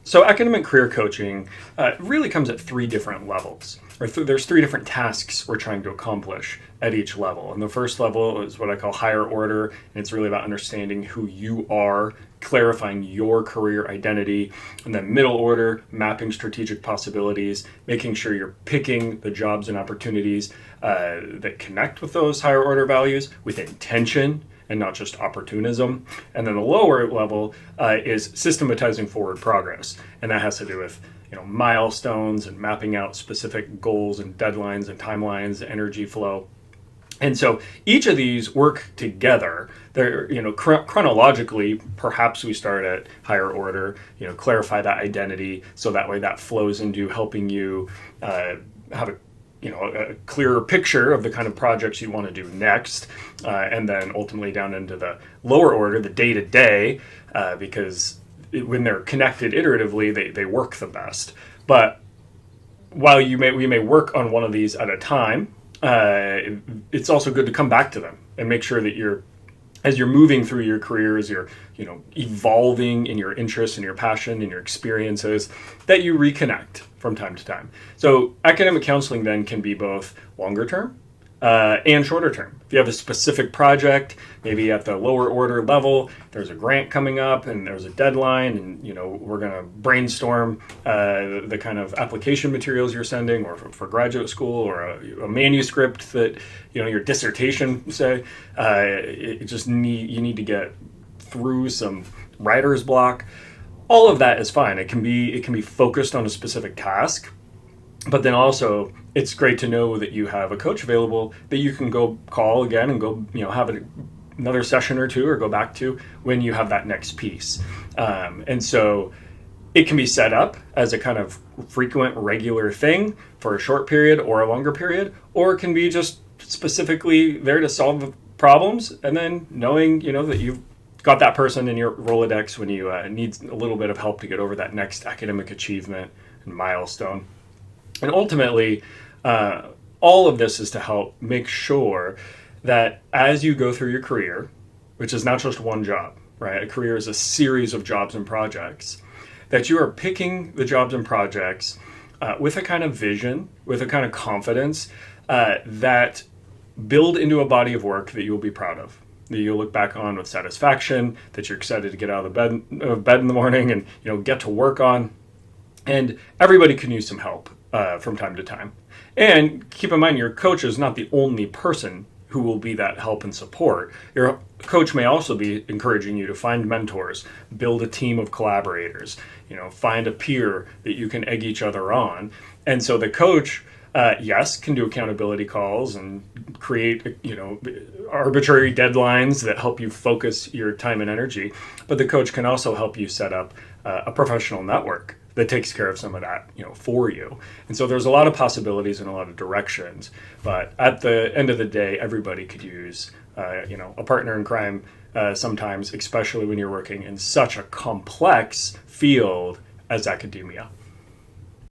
So academic career coaching really comes at three different levels. There's three different tasks we're trying to accomplish at each level. And the first level is what I call higher order, and it's really about understanding who you are, clarifying your career identity. And then middle order, mapping strategic possibilities, making sure you're picking the jobs and opportunities that connect with those higher order values with intention and not just opportunism. And then the lower level is systematizing forward progress. And that has to do with milestones and mapping out specific goals and deadlines and timelines, energy flow. And so each of these work together. They're, chronologically, perhaps we start at higher order, clarify that identity so that way that flows into helping you have a clearer picture of the kind of projects you want to do next, and then ultimately down into the lower order, the day-to-day, because when they're connected iteratively, they work the best. But while we may work on one of these at a time, it's also good to come back to them and make sure that as you're moving through your career, as you're evolving in your interests and your passion and your experiences, that you reconnect from time to time. So academic counseling then can be both longer term and shorter term. If you have a specific project, maybe at the lower order level, there's a grant coming up and there's a deadline, and we're going to brainstorm the kind of application materials you're sending, or for graduate school, or a manuscript that your dissertation, say. You need to get through some writer's block. All of that is fine. It can be focused on a specific task. But then also, it's great to know that you have a coach available that you can go call again and go, have another session or two, or go back to when you have that next piece. And so it can be set up as a kind of frequent, regular thing for a short period or a longer period, or it can be just specifically there to solve problems, and then knowing, that you've got that person in your Rolodex when you need a little bit of help to get over that next academic achievement and milestone. And ultimately, all of this is to help make sure that as you go through your career, which is not just one job, right? A career is a series of jobs and projects, that you are picking the jobs and projects with a kind of vision, with a kind of confidence that build into a body of work that you will be proud of, that you'll look back on with satisfaction, that you're excited to get out of bed in the morning and get to work on. And everybody can use some help from time to time. And keep in mind, your coach is not the only person who will be that help and support. Your coach may also be encouraging you to find mentors, build a team of collaborators, find a peer that you can egg each other on. And so the coach, yes, can do accountability calls and create, arbitrary deadlines that help you focus your time and energy. But the coach can also help you set up a professional network that takes care of some of that, for you. And so there's a lot of possibilities and a lot of directions. But at the end of the day, everybody could use, a partner in crime sometimes, especially when you're working in such a complex field as academia.